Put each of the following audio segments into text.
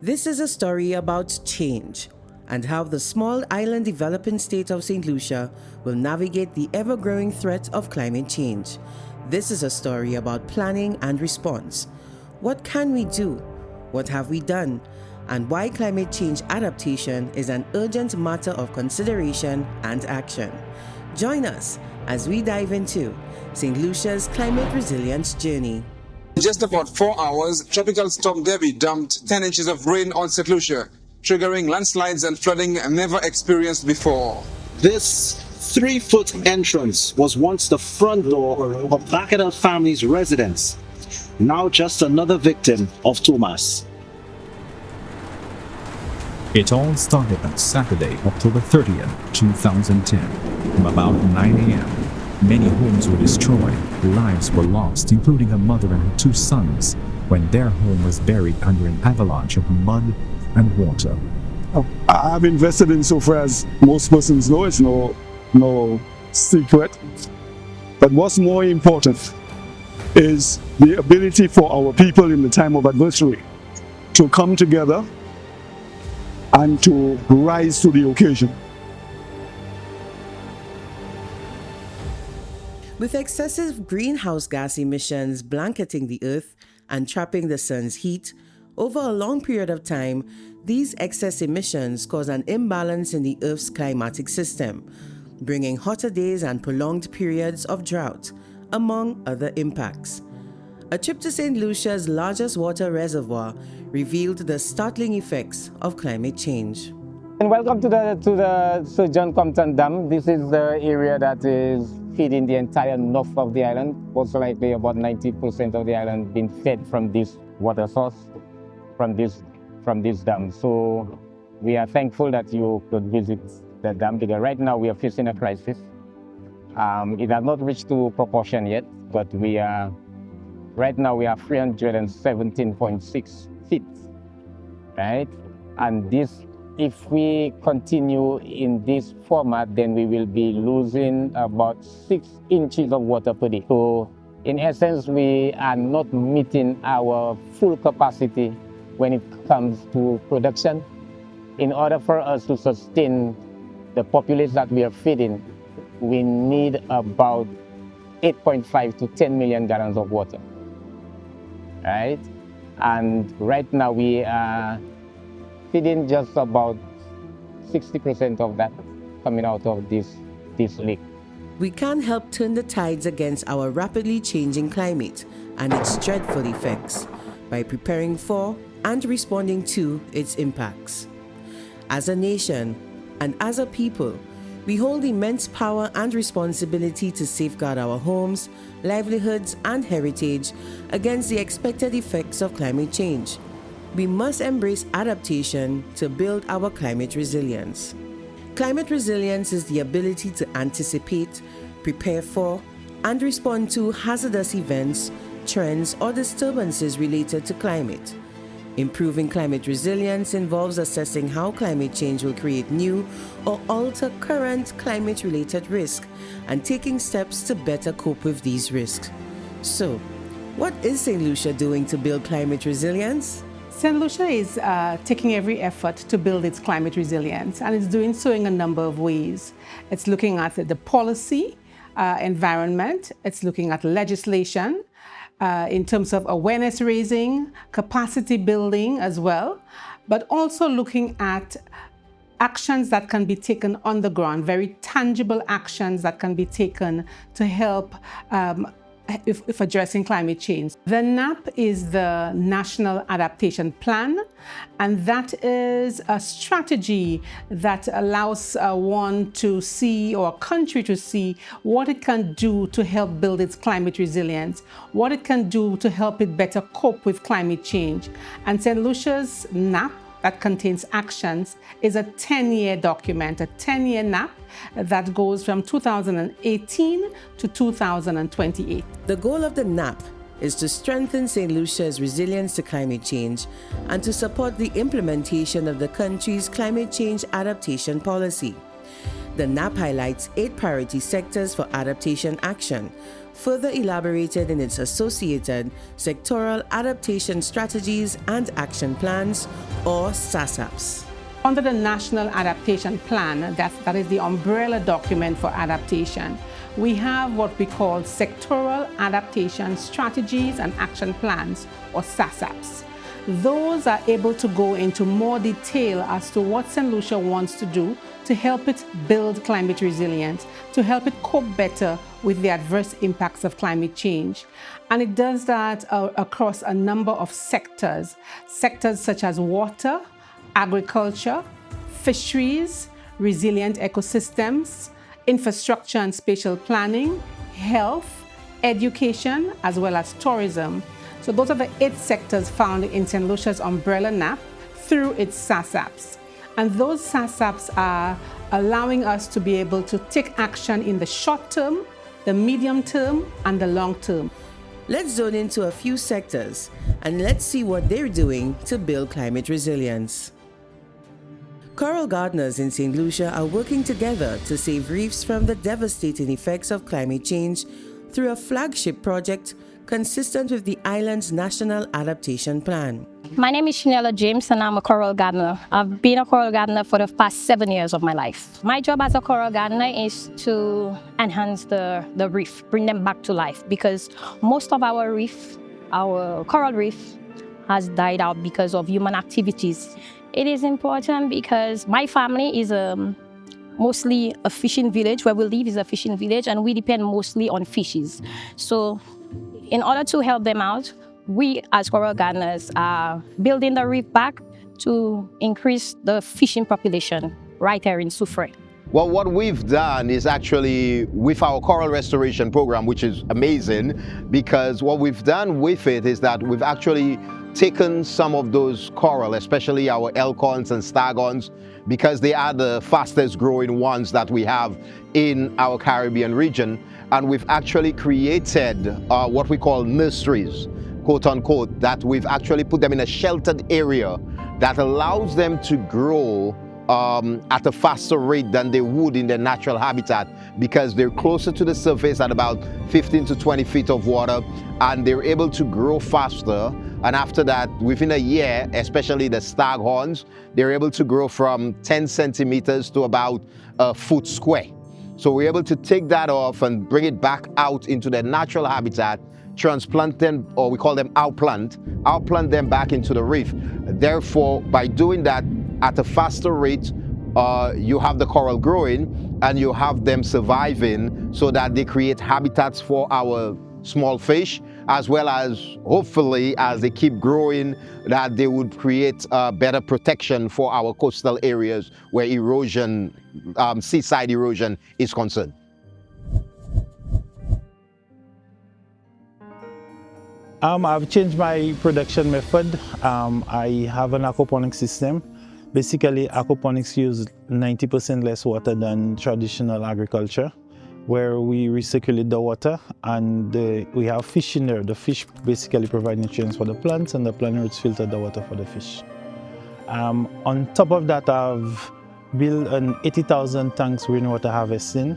This is a story about change and how the small island developing state of Saint Lucia will navigate the ever-growing threat of climate change. This is a story about planning and response. What can we do? What have we done? And why climate change adaptation is an urgent matter of consideration and action. Join us as we dive into Saint Lucia's climate resilience journey. In just about 4 hours, Tropical Storm Debbie dumped 10 inches of rain on Saint Lucia, triggering landslides and flooding never experienced before. This 3-foot entrance was once the front door of Bacchanal family's residence, now just another victim of Tomas. It all started on Saturday, October 30th, 2010, from about 9 a.m. Many homes were destroyed, lives were lost, including a mother and her 2 sons, when their home was buried under an avalanche of mud and water. I've invested in software, as most persons know. It's no secret. But what's more important is the ability for our people in the time of adversity to come together and to rise to the occasion. With excessive greenhouse gas emissions blanketing the earth and trapping the sun's heat, over a long period of time, these excess emissions cause an imbalance in the Earth's climatic system, bringing hotter days and prolonged periods of drought, among other impacts. A trip to Saint Lucia's largest water reservoir revealed the startling effects of climate change. And welcome to the Georges Compton Dam. This is the area that is feeding the entire north of the island. Most likely about 90% of the island being fed from this water source, from this dam. So we are thankful that you could visit the dam, because right now we are facing a crisis. It has not reached to proportion yet, but right now we are 317.6 feet, right? And this, if we continue in this format, then we will be losing about 6 inches of water per day. So in essence, we are not meeting our full capacity when it comes to production. In order for us to sustain the population that we are feeding, we need about 8.5 to 10 million gallons of water, right? And right now we are feeding just about 60% of that coming out of this lake. We can help turn the tides against our rapidly changing climate and its dreadful effects by preparing for and responding to its impacts. As a nation and as a people, we hold immense power and responsibility to safeguard our homes, livelihoods, and heritage against the expected effects of climate change. We must embrace adaptation to build our climate resilience. Climate resilience is the ability to anticipate, prepare for, and respond to hazardous events, trends, or disturbances related to climate. Improving climate resilience involves assessing how climate change will create new or alter current climate-related risks and taking steps to better cope with these risks. So, what is Saint Lucia doing to build climate resilience? Saint Lucia is taking every effort to build its climate resilience, and it's doing so in a number of ways. It's looking at the policy environment, it's looking at legislation, in terms of awareness raising, capacity building as well, but also looking at actions that can be taken on the ground, very tangible actions that can be taken to help if addressing climate change. The NAP is the National Adaptation Plan, and that is a strategy that allows one to see, or a country to see, what it can do to help build its climate resilience, what it can do to help it better cope with climate change. And St. Lucia's NAP, that contains actions, is a 10-year document, a 10-year NAP that goes from 2018 to 2028. The goal of the NAP is to strengthen St. Lucia's resilience to climate change and to support the implementation of the country's climate change adaptation policy. The NAP highlights 8 priority sectors for adaptation action, further elaborated in its associated Sectoral Adaptation Strategies and Action Plans, or SASAPs. Under the National Adaptation Plan, that is the umbrella document for adaptation, we have what we call Sectoral Adaptation Strategies and Action Plans, or SASAPs. Those are able to go into more detail as to what Saint Lucia wants to do to help it build climate resilience, to help it cope better with the adverse impacts of climate change. And it does that across a number of sectors such as water, agriculture, fisheries, resilient ecosystems, infrastructure and spatial planning, health, education, as well as tourism. So those are the 8 sectors found in Saint Lucia's umbrella NAP through its SASAPs. And those SASAPs are allowing us to be able to take action in the short term, the medium term, and the long term. Let's zone into a few sectors and let's see what they're doing to build climate resilience. Coral gardeners in Saint Lucia are working together to save reefs from the devastating effects of climate change through a flagship project consistent with the island's National Adaptation Plan. My name is Chanella James and I'm a coral gardener. I've been a coral gardener for the past 7 years of my life. My job as a coral gardener is to enhance the reef, bring them back to life, because most of our reef, our coral reef, has died out because of human activities. It is important because my family is mostly a fishing village. Where we live is a fishing village and we depend mostly on fishes. So in order to help them out, we as coral gardeners are building the reef back to increase the fishing population right here in Soufrière. Well, what we've done is actually with our coral restoration program, which is amazing, because what we've done with it is that we've actually taken some of those coral, especially our elkhorns and staghorns, because they are the fastest growing ones that we have in our Caribbean region. And we've actually created what we call nurseries, quote unquote, that we've actually put them in a sheltered area that allows them to grow at a faster rate than they would in their natural habitat, because they're closer to the surface at about 15 to 20 feet of water, and they're able to grow faster. And after that, within a year, especially the staghorns, they're able to grow from 10 centimeters to about a foot square. So we're able to take that off and bring it back out into their natural habitat, transplant them, or we call them outplant them back into the reef. Therefore, by doing that at a faster rate, you have the coral growing and you have them surviving, so that they create habitats for our small fish, as well as hopefully as they keep growing, that they would create better protection for our coastal areas where erosion, seaside erosion is concerned. I've changed my production method. I have an aquaponics system. Basically, aquaponics use 90% less water than traditional agriculture, where we recirculate the water and we have fish in there. The fish basically provide nutrients for the plants and the plant roots filter the water for the fish. On top of that, I've built an 80,000 tanks rainwater harvesting.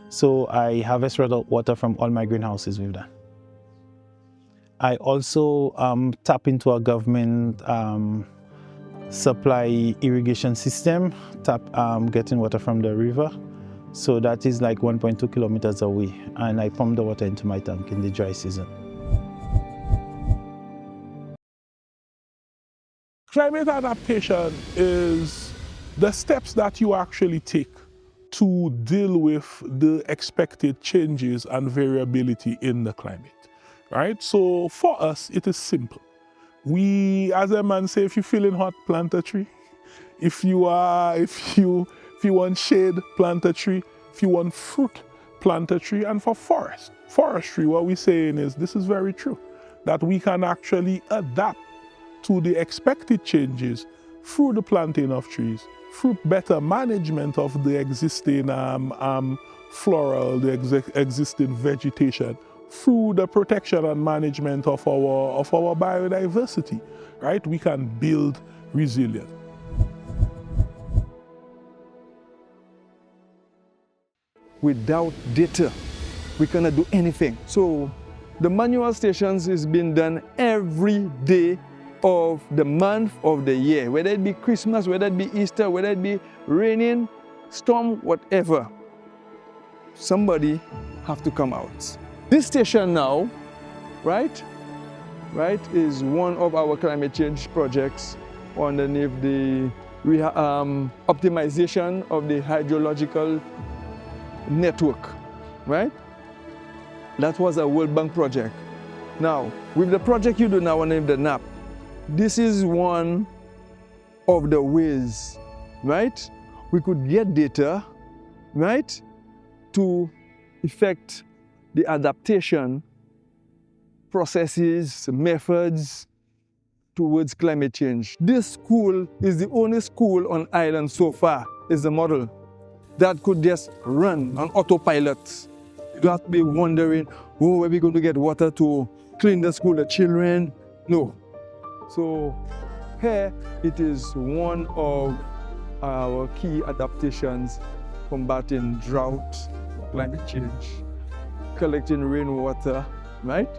So I harvest water from all my greenhouses with that. I also tap into a government supply irrigation system, getting water from the river. So that is like 1.2 kilometers away, and I pump the water into my tank in the dry season. Climate adaptation is the steps that you actually take to deal with the expected changes and variability in the climate, right? So for us, it is simple. We, as a man say, if you're feeling hot, plant a tree. If you want shade, plant a tree. If you want fruit, plant a tree. And for forestry, what we're saying is, this is very true, that we can actually adapt to the expected changes through the planting of trees, through better management of the existing floral, the existing vegetation, through the protection and management of our biodiversity, right? We can build resilience. Without data, we cannot do anything. So the manual stations is being done every day of the month of the year, whether it be Christmas, whether it be Easter, whether it be raining, storm, whatever. Somebody have to come out. This station now, right, is one of our climate change projects underneath the optimization of the hydrological network, right? That was a World Bank project. Now, with the project you do now named the NAP, this is one of the ways, right? We could get data, right, to effect the adaptation processes, methods towards climate change. This school is the only school on island so far, is the model, that could just run on autopilot. You don't have to be wondering, oh, where are we going to get water to clean the school, the children? No. So here it is one of our key adaptations combating drought, climate change, collecting rainwater, right,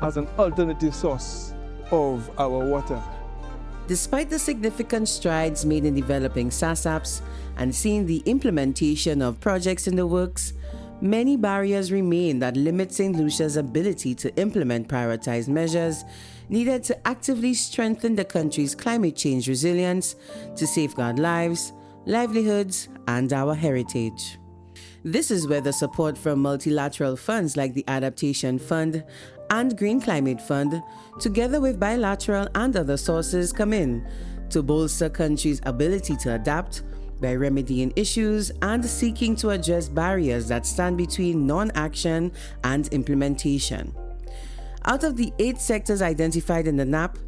as an alternative source of our water. Despite the significant strides made in developing SASAPs and seeing the implementation of projects in the works, many barriers remain that limit St. Lucia's ability to implement prioritized measures needed to actively strengthen the country's climate change resilience to safeguard lives, livelihoods, and our heritage. This is where the support from multilateral funds like the Adaptation Fund and Green Climate Fund, together with bilateral and other sources, come in to bolster countries' ability to adapt by remedying issues and seeking to address barriers that stand between non-action and implementation. Out of the 8 sectors identified in the NAP,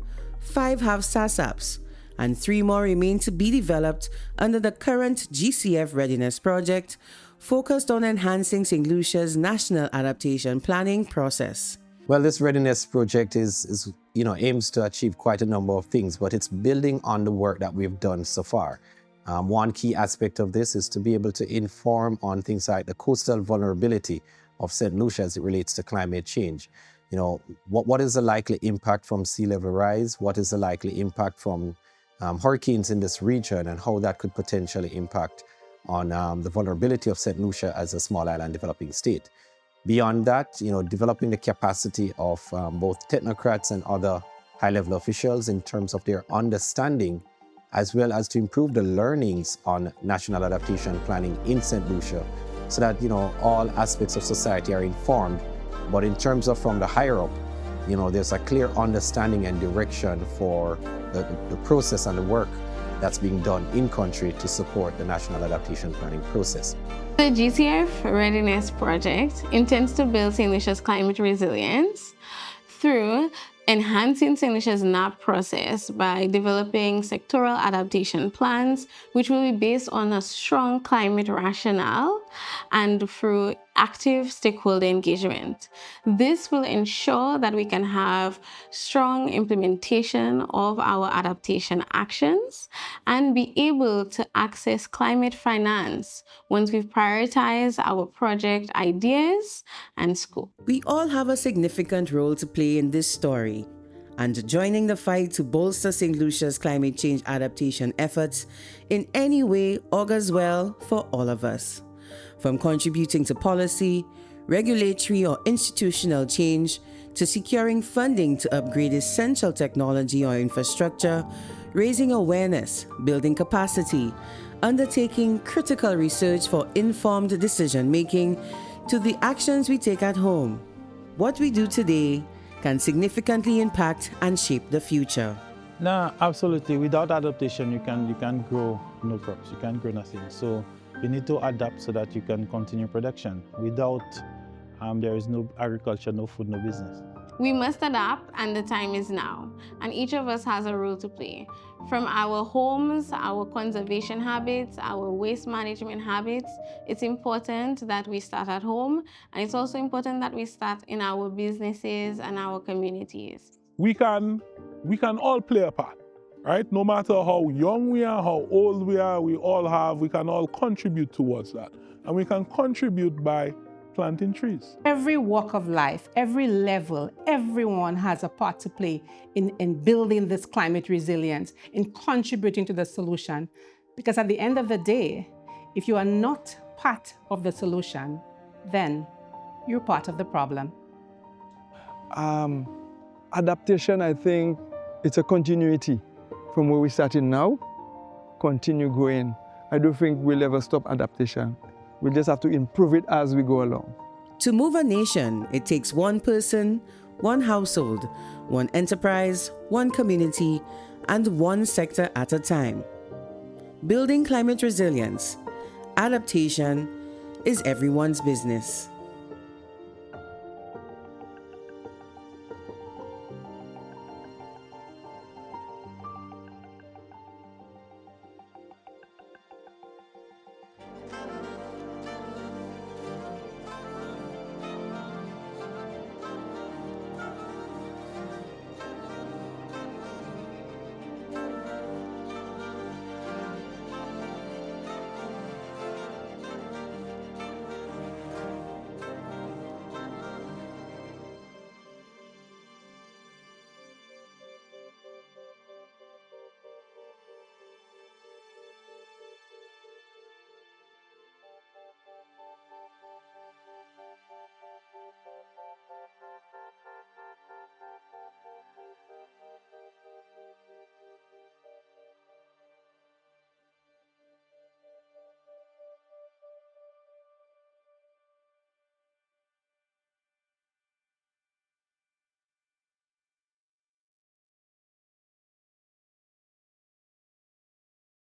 5 have SASAPs, and 3 more remain to be developed under the current GCF Readiness Project, focused on enhancing St. Lucia's National Adaptation Planning process. Well, this readiness project aims to achieve quite a number of things, but it's building on the work that we've done so far. One key aspect of this is to be able to inform on things like the coastal vulnerability of St. Lucia as it relates to climate change. What is the likely impact from sea level rise? What is the likely impact from hurricanes in this region, and how that could potentially impact on the vulnerability of St. Lucia as a small island developing state. Beyond that, developing the capacity of both technocrats and other high-level officials in terms of their understanding, as well as to improve the learnings on national adaptation planning in St. Lucia, so that all aspects of society are informed. But in terms of from the higher up, there's a clear understanding and direction for the process and the work that's being done in country to support the national adaptation planning process. The GCF Readiness Project intends to build St. Lucia's climate resilience through enhancing St. Lucia's NAP process by developing sectoral adaptation plans, which will be based on a strong climate rationale and through active stakeholder engagement. This will ensure that we can have strong implementation of our adaptation actions and be able to access climate finance once we've prioritized our project ideas and scope. We all have a significant role to play in this story, and joining the fight to bolster St. Lucia's climate change adaptation efforts in any way augurs well for all of us. From contributing to policy, regulatory or institutional change, to securing funding to upgrade essential technology or infrastructure, raising awareness, building capacity, undertaking critical research for informed decision-making, to the actions we take at home. What we do today can significantly impact and shape the future. No, absolutely. Without adaptation, you can grow no crops, you can't grow nothing. So you need to adapt so that you can continue production. Without there is no agriculture, no food, no business. We must adapt, and the time is now. And each of us has a role to play. From our homes, our conservation habits, our waste management habits, it's important that we start at home, and it's also important that we start in our businesses and our communities. We can all play a part, right? No matter how young we are, how old we are, we can all contribute towards that. And we can contribute by planting trees. Every walk of life, every level, everyone has a part to play in building this climate resilience, in contributing to the solution. Because at the end of the day, if you are not part of the solution, then you're part of the problem. Adaptation, I think, it's a continuity from where we started now, continue going. I don't think we'll ever stop adaptation. We'll just have to improve it as we go along. To move a nation, it takes one person, one household, one enterprise, one community, and one sector at a time. Building climate resilience, adaptation is everyone's business.